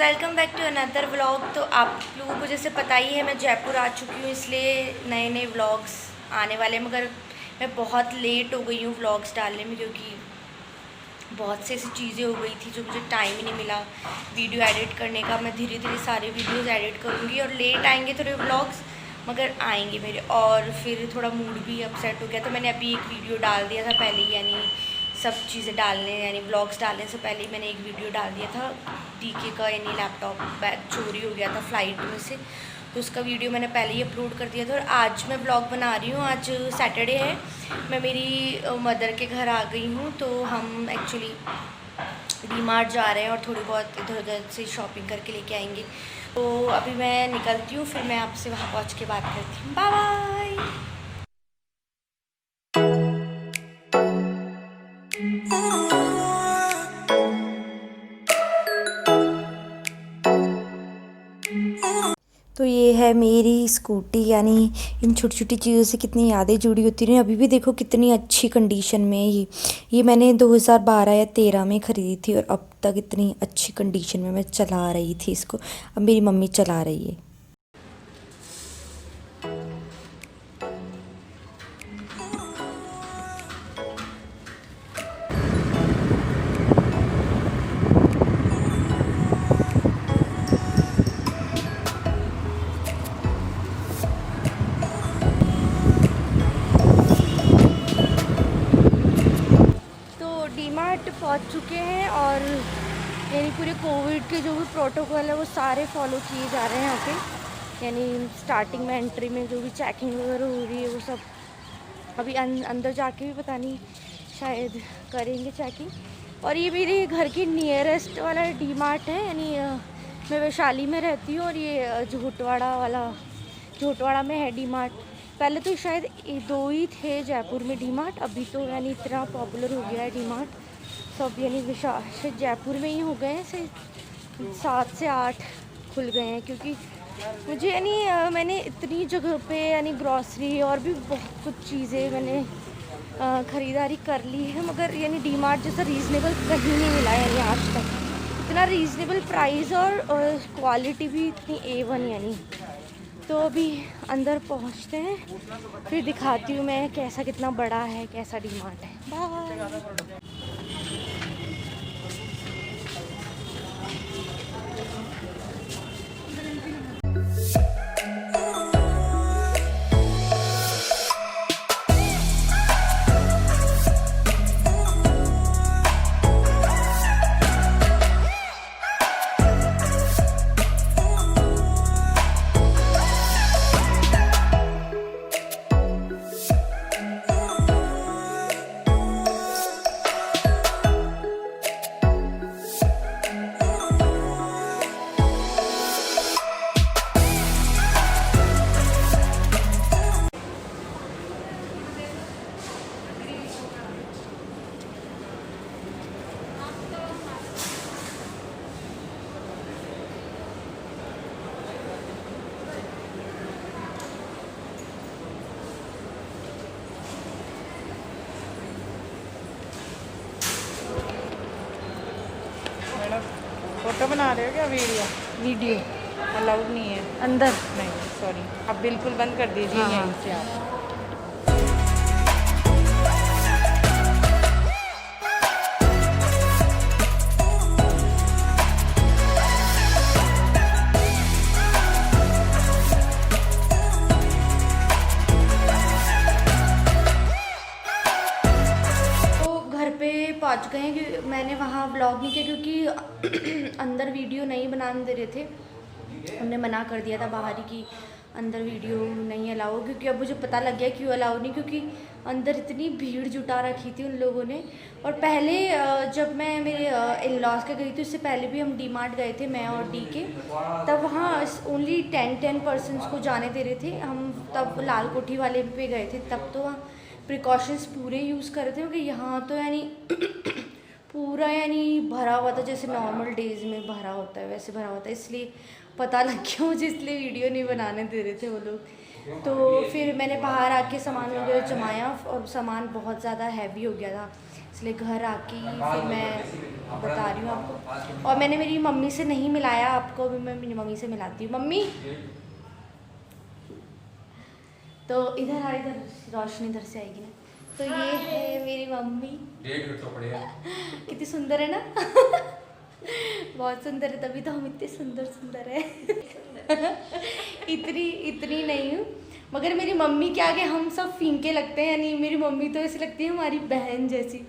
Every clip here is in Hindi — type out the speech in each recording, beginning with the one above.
Welcome back to another vlog. तो आप लोगों को जैसे पता ही है मैं जयपुर आ चुकी हूँ, इसलिए नए नए व्लॉग्स आने वाले हैं। मगर मैं बहुत लेट हो गई हूँ व्लॉग्स डालने में, क्योंकि बहुत से ऐसी चीज़ें हो गई थी जो मुझे टाइम ही नहीं मिला वीडियो एडिट करने का। मैं धीरे धीरे सारे वीडियोज़ एडिट करूँगी और लेट आएंगे थोड़े व्लॉग्स, मगर आएंगे मेरे। और फिर थोड़ा मूड भी अपसेट हो गया, तो मैंने अभी एक वीडियो डाल दिया था पहले ही, यानी सब चीज़ें डालने यानी व्लॉग्स डालने से पहले ही मैंने एक वीडियो डाल दिया था डीके का, यानी लैपटॉप बैग चोरी हो गया था फ़्लाइट में से, तो उसका वीडियो मैंने पहले ही अपलोड कर दिया था। और आज मैं व्लॉग बना रही हूँ, आज सैटरडे है, मैं मेरी मदर के घर आ गई हूँ। तो हम एक्चुअली डीमार्ट जा रहे हैं और थोड़ी बहुत इधर उधर से शॉपिंग करके लेके आएंगे। तो अभी मैं निकलती हूँ, फिर मैं आपसे वहाँ पहुँच के बात करती हूँ। Bye bye. तो ये है मेरी स्कूटी, यानी इन छोटी छोटी चीज़ों से कितनी यादें जुड़ी होती रही। अभी भी देखो कितनी अच्छी कंडीशन में है ये मैंने 2012 या 13 में ख़रीदी थी, और अब तक इतनी अच्छी कंडीशन में मैं चला रही थी इसको। अब मेरी मम्मी चला रही है। डीमार्ट पहुंच चुके हैं, और यानी पूरे कोविड के जो भी प्रोटोकॉल है वो सारे फॉलो किए जा रहे हैं यहाँ पे। यानी स्टार्टिंग में एंट्री में जो भी चेकिंग वगैरह हो रही है वो सब अभी अंदर जाके भी पता नहीं शायद करेंगे चेकिंग। और ये मेरे घर के नियरेस्ट वाला डीमार्ट है, यानी मैं वैशाली में रहती हूँ, और ये झोटवाड़ा में है डीमार्ट। पहले तो शायद 2 ही थे जयपुर में डीमार्ट, अभी तो यानी इतना पॉपुलर हो गया है डीमार्ट सब, यानी शायद जयपुर में ही हो गए हैं से 7 से 8 खुल गए हैं। क्योंकि मुझे यानी मैंने इतनी जगह पे यानी ग्रॉसरी और भी बहुत कुछ चीज़ें मैंने ख़रीदारी कर ली है, मगर यानी डीमार्ट जैसा रीज़नेबल कहीं नहीं मिला यानी आज तक। इतना रीज़नेबल प्राइस और क्वालिटी भी इतनी A1 यानी। तो अभी अंदर पहुंचते हैं, फिर दिखाती हूँ मैं कैसा कितना बड़ा है, कैसा डीमार्ट है। बाय। फोटो बना रहे हो क्या? वीडियो अलाउड नहीं है अंदर। नहीं, सॉरी, आप बिल्कुल बंद कर दीजिए। हाँ, यहीं से आप पहुंच गए हैं कि मैंने वहाँ ब्लॉग नहीं किया, क्योंकि अंदर वीडियो नहीं बनाने दे रहे थे। उन्होंने मना कर दिया था बाहर ही कि अंदर वीडियो नहीं अलाउ, क्योंकि अब मुझे पता लग गया क्यों अलाउ नहीं, क्योंकि अंदर इतनी भीड़ जुटा रखी थी उन लोगों ने। और पहले जब मैं मेरे इन लॉज के गई थी, उससे पहले भी हम डीमार्ट गए थे मैं और डी के, तब वहाँ ओनली 10% को जाने दे रहे थे। हम तब लाल कोठी वाले पे गए थे, तब तो वहाँ प्रिकॉशंस पूरे यूज़ कर रहे थे, क्योंकि यहाँ तो यानी पूरा यानी भरा हुआ था, जैसे नॉर्मल डेज़ में भरा होता है वैसे भरा होता है। इसलिए पता लग गया मुझे, इसलिए वीडियो नहीं बनाने दे रहे थे वो लोग। तो फिर मैंने बाहर आके सामान वगैरह जमाया, और सामान बहुत ज़्यादा हैवी हो गया था। इसलिए घर आके ही फिर मैं बता रही हूँ आपको। और मैंने मेरी मम्मी से नहीं मिलाया आपको, भी मैं मेरी मम्मी से मिलाती हूँ। मम्मी तो इधर आ, इधर रोशनी इधर से आएगी ना। तो ये है मेरी मम्मी, कितनी सुंदर है ना। बहुत सुंदर है, तभी तो हम इतने सुंदर सुंदर है। इतनी नहीं हूँ, मगर मेरी मम्मी के आगे हम सब फीके लगते हैं। यानी मेरी मम्मी तो ऐसी लगती है हमारी बहन जैसी।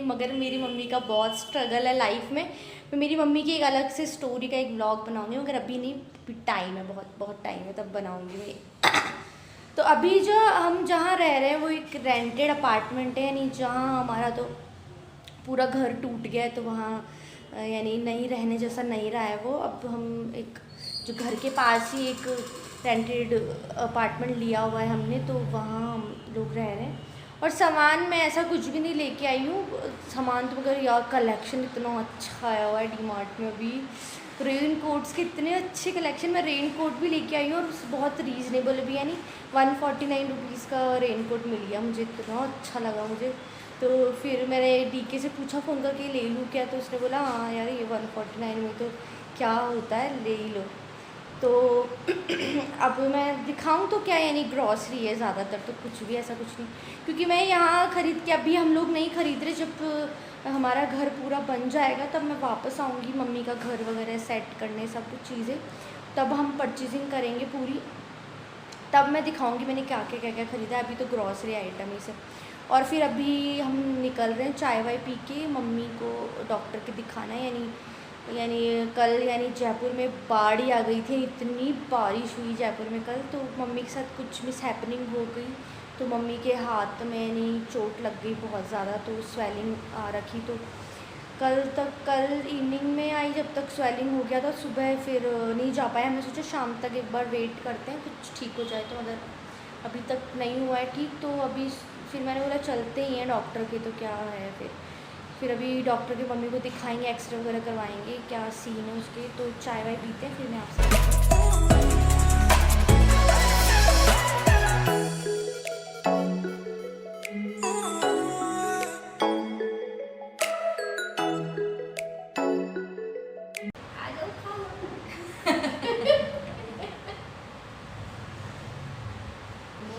मगर मेरी मम्मी का बहुत स्ट्रगल है लाइफ में। मैं मेरी मम्मी की एक अलग से स्टोरी का एक व्लॉग बनाऊंगी, मगर अभी नहीं, अभी टाइम है, बहुत बहुत टाइम है, तब बनाऊंगी मैं। तो अभी जो हम जहाँ रह रहे हैं वो एक रेंटेड अपार्टमेंट है, यानी जहाँ हमारा तो पूरा घर टूट गया है, तो वहाँ यानी नहीं रहने जैसा नहीं रहा है वो। अब हम एक जो घर के पास ही एक रेंटेड अपार्टमेंट लिया हुआ है हमने, तो वहाँ हम लोग रह रहे हैं। और सामान मैं ऐसा कुछ भी नहीं लेके आई हूँ, सामान तो मगर यार कलेक्शन इतना अच्छा आया हुआ है डी मार्ट में। अभी रेन कोट्स के इतने अच्छे कलेक्शन, मैं रेन कोट भी लेके आई हूँ और बहुत रीज़नेबल भी, यानी 149 रुपीज़ का रेन कोट मिल गया मुझे, इतना अच्छा लगा मुझे। तो फिर मैंने डीके से पूछा फ़ोन करके ले लूँ क्या, तो उसने बोला हाँ यार ये 149 में तो क्या होता है, ले ही लो। तो अब मैं दिखाऊं तो क्या, यानी ग्रॉसरी है ज़्यादातर, तो कुछ भी ऐसा कुछ नहीं, क्योंकि मैं यहाँ ख़रीद के, अभी हम लोग नहीं ख़रीद रहे, जब हमारा घर पूरा बन जाएगा तब मैं वापस आऊँगी मम्मी का घर वगैरह सेट करने, सब कुछ चीज़ें, तब हम परचेजिंग करेंगे पूरी, तब मैं दिखाऊंगी मैंने क्या क्या ख़रीदा है। अभी तो ग्रॉसरी आइटम ही सब। और फिर अभी हम निकल रहे हैं चाय वाय पी के, मम्मी को डॉक्टर के दिखाना है। यानी कल यानी जयपुर में बाढ़ ही आ गई थी, इतनी बारिश हुई जयपुर में कल, तो मम्मी के साथ कुछ मिस हैपनिंग हो गई, तो मम्मी के हाथ में यानी चोट लग गई बहुत ज़्यादा, तो स्वेलिंग आ रखी। तो कल इवनिंग में आई, जब तक स्वेलिंग हो गया था, सुबह फिर नहीं जा पाया। मैं सोचा शाम तक एक बार वेट करते हैं कुछ ठीक हो जाए, तो मगर अभी तक नहीं हुआ है ठीक। तो अभी फिर मैंने बोला चलते ही हैं डॉक्टर के, तो क्या है फिर अभी डॉक्टर की मम्मी को दिखाएंगे, एक्सरे वगैरह करवाएंगे, क्या सीन है उसके। तो चाय वाय पीते हैं, फिर मैं आपसे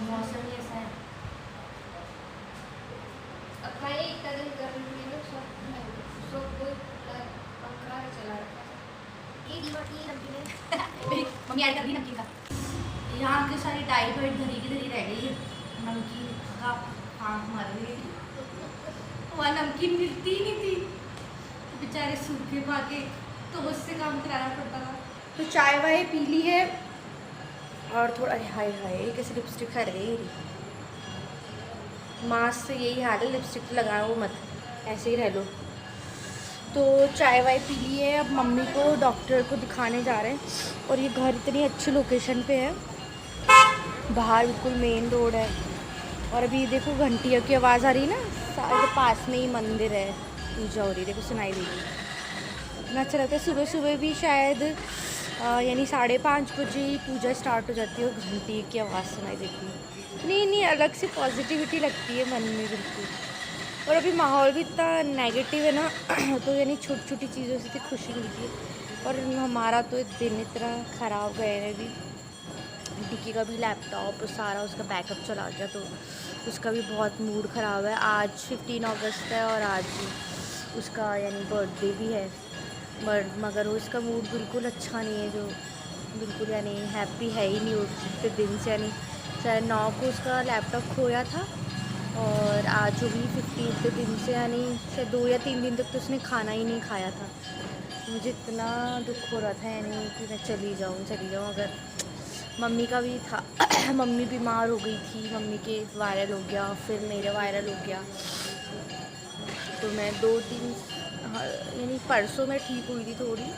मौसम ही ऐसा है। मम्मी ऐड कर दी नमकीन का, यहाँ के सारी डाइट वाइट धरी की धरी रह गई है, नमकीन का आँख मार रही है। वहाँ नमकीन मिलती ही नहीं थी, बेचारे सूखे पाके, तो उससे काम कराना पड़ता था। तो चाय वाय पी ली है, और थोड़ा हाय हाय कैसे लिपस्टिक हर गई, मास्क से यही हाल है, लिपस्टिक लगाओ मत, ऐसे ही रह लो। तो चाय वाय पी ली है, अब मम्मी को डॉक्टर को दिखाने जा रहे हैं। और ये घर इतनी अच्छी लोकेशन पे है, बाहर बिल्कुल मेन रोड है। और अभी देखो घंटियों की आवाज़ आ रही है ना, सारे पास में ही मंदिर है, पूजा हो रही है, देखो सुनाई देगी, इतना अच्छा लगता है। सुबह सुबह भी शायद यानी 5:30 बजे ही पूजा स्टार्ट हो जाती है, और घंटी की आवाज़ सुनाई देती है। नहीं अलग से पॉजिटिविटी लगती है मन में बिल्कुल। और अभी माहौल भी इतना नेगेटिव है ना, तो यानी छोटी छोटी चीज़ों से खुशी मिलती है। और हमारा तो दिन इतना ख़राब गया है, अभी डिक्की का भी लैपटॉप सारा उसका बैकअप चला गया, तो उसका भी बहुत मूड ख़राब है। आज 15 अगस्त है और आज उसका यानी बर्थडे भी है, मगर उसका मूड बिल्कुल अच्छा नहीं है, जो बिल्कुल यानी हैप्पी है ही नहीं उस दिन से। यानी शायद 9 को उसका लैपटॉप खोया था, और आज जो भी 15 दिन से यानी शायद 2 या 3 दिन तक तो उसने खाना ही नहीं खाया था। मुझे इतना दुख हो रहा था यानी कि मैं चली जाऊँ। अगर मम्मी का भी था, मम्मी बीमार हो गई थी, मम्मी के वायरल हो गया, फिर मेरे वायरल हो गया, तो मैं 2-3 यानी परसों में ठीक हुई थी थोड़ी,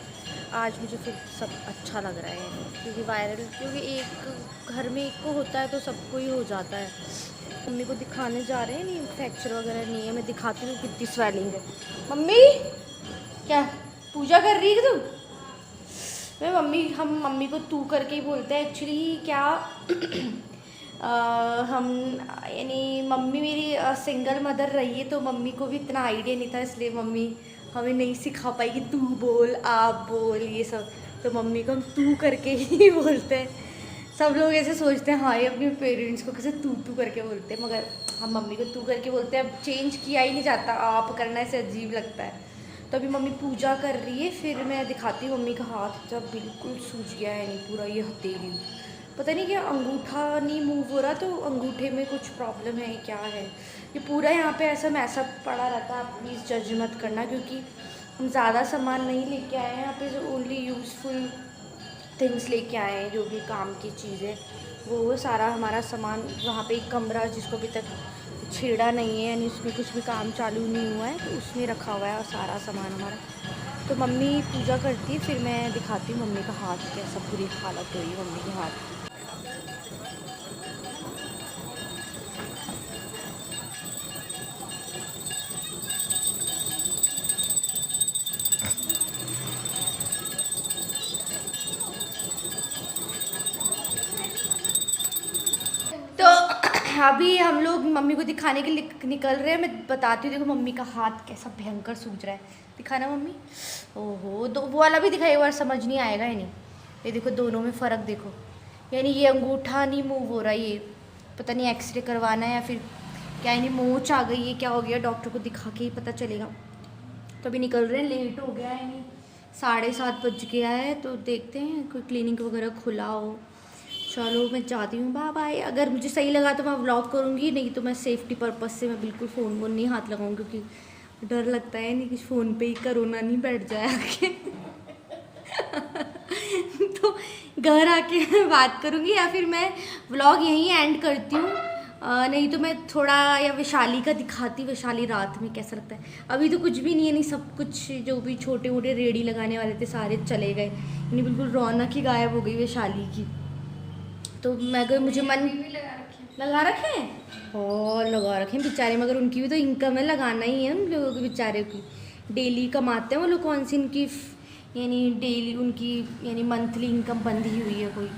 आज मुझे फिर सब अच्छा लग रहा है, क्योंकि वायरल, क्योंकि एक घर में एक को होता है तो सबको ही हो जाता है। मम्मी को दिखाने जा रहे हैं, नहीं फ्रैक्चर वगैरह नहीं है, मैं दिखाती हूँ कितनी स्वेलिंग है। मम्मी क्या पूजा कर रही है तू? मैं मम्मी, हम मम्मी को तू करके ही बोलते हैं एक्चुअली। क्या हम यानी मम्मी मेरी सिंगल मदर रही है, तो मम्मी को भी इतना आइडिया नहीं था, इसलिए मम्मी हमें नहीं सिखा पाई कि तू बोल, आप बोल, ये सब। तो मम्मी को हम तू करके ही बोलते हैं। सब लोग ऐसे सोचते हैं हाँ ये अपने पेरेंट्स को कैसे तू करके बोलते हैं, मगर हम मम्मी को तू करके बोलते हैं। अब चेंज किया ही नहीं जाता, आप करना ऐसे अजीब लगता है। तो अभी मम्मी पूजा कर रही है, फिर मैं दिखाती हूँ मम्मी का हाथ। जब बिल्कुल सूज गया है, नहीं पूरा ये हथेली, पता नहीं क्या अंगूठा नहीं मूव हो रहा, तो अंगूठे में कुछ प्रॉब्लम है, क्या है ये पूरा यहाँ पे ऐसा मैसा पड़ा रहता है। आप प्लीज़ जज मत करना, क्योंकि हम ज़्यादा सामान नहीं लेके आए हैं यहाँ पे, जो ओनली यूज़फुल थिंग्स लेके आए हैं, जो भी काम की चीज़ें, वो सारा हमारा सामान। वहाँ पे एक कमरा जिसको अभी तक छेड़ा नहीं है, यानी उसमें कुछ भी काम चालू नहीं हुआ है, तो उसमें रखा हुआ है और सारा सामान हमारा। तो मम्मी पूजा करती है, फिर मैं दिखाती हूँ मम्मी का हाथ कैसा बुरी हालत हुई है मम्मी के हाथ। तो अभी हम लोग मम्मी को दिखाने के लिए निकल रहे हैं। मैं बताती हूँ, देखो मम्मी का हाथ कैसा भयंकर सूज रहा है। दिखाना मम्मी। ओहो, दो वो वाला भी दिखाई, बार समझ नहीं आएगा ही नहीं। ये देखो दोनों में फ़र्क देखो, यानी ये अंगूठा नहीं मूव हो रहा, ये पता नहीं एक्सरे करवाना है या फिर क्या, यानी मोच आ गई है, क्या हो गया, डॉक्टर को दिखा के ही पता चलेगा। तो अभी निकल रहे हैं, लेट हो गया है, यानी 7:30 बज गया है। तो देखते हैं कोई क्लिनिक वगैरह खुला हो। चलो मैं जाती हूँ, बाय बाय। अगर मुझे सही लगा तो मैं व्लॉग करूँगी, नहीं तो मैं सेफ्टी पर्पज़ से मैं बिल्कुल फ़ोन वोन नहीं हाथ लगाऊँ, क्योंकि डर लगता है नहीं कि फ़ोन पे ही कोरोना नहीं बैठ जाए आके। तो घर आके मैं बात करूँगी, या फिर मैं व्लॉग यहीं एंड करती हूँ। नहीं तो मैं थोड़ा या वैशाली का दिखाती, वैशाली रात में कैसा लगता है। अभी तो कुछ भी नहीं है, नहीं सब कुछ जो भी छोटे मोटे रेडी लगाने वाले थे सारे चले गए, यानी बिल्कुल रौनक ही गायब हो गई वैशाली की। तो मैं अगर मुझे मन लगा रखे हैं और लगा रखे हैं बेचारे, मगर उनकी भी तो इनकम है, लगाना ही है उन लोगों की, बेचारे की डेली कमाते हैं वो लोग। कौन सी इनकी यानी डेली उनकी यानी मंथली इनकम बंद ही हुई है कोई।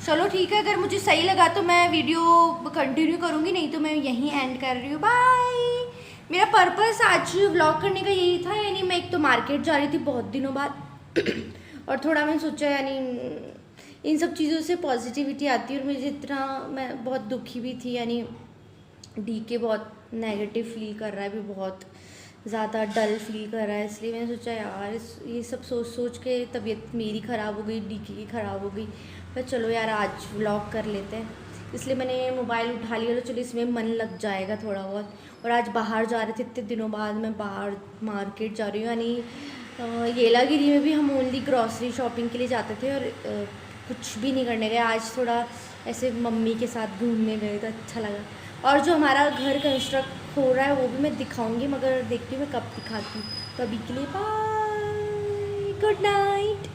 चलो ठीक है, अगर मुझे सही लगा तो मैं वीडियो कंटिन्यू करूँगी, नहीं तो मैं यहीं एंड कर रही हूँ, बाय। मेरा पर्पस आज व्लॉग करने का यही था, यानी मैं एक तो मार्केट जा रही थी बहुत दिनों बाद और थोड़ा मैंने सोचा यानी इन सब चीज़ों से पॉजिटिविटी आती है, और मुझे इतना मैं बहुत दुखी भी थी, यानी डीके बहुत नेगेटिव फील कर रहा है, भी बहुत ज़्यादा डल फील कर रहा है, इसलिए मैंने सोचा यार ये सब सोच सोच के तबीयत मेरी ख़राब हो गई, डीके की ख़राब हो गई। पर चलो यार आज व्लॉग कर लेते हैं, इसलिए मैंने मोबाइल उठा लिया, तो चलो इसमें मन लग जाएगा थोड़ा बहुत। और आज बाहर जा रहे थे, इतने दिनों बाद मैं बाहर मार्केट जा रही हूँ, यानी येलागिरी में भी हम ओनली ग्रॉसरी शॉपिंग के लिए जाते थे, और कुछ भी नहीं करने गए। आज थोड़ा ऐसे मम्मी के साथ घूमने गए तो अच्छा लगा। और जो हमारा घर कंस्ट्रक्ट हो रहा है वो भी मैं दिखाऊंगी, मगर देखती हूँ मैं कब दिखाती हूँ। तो अभी के लिए बाय, गुड नाइट।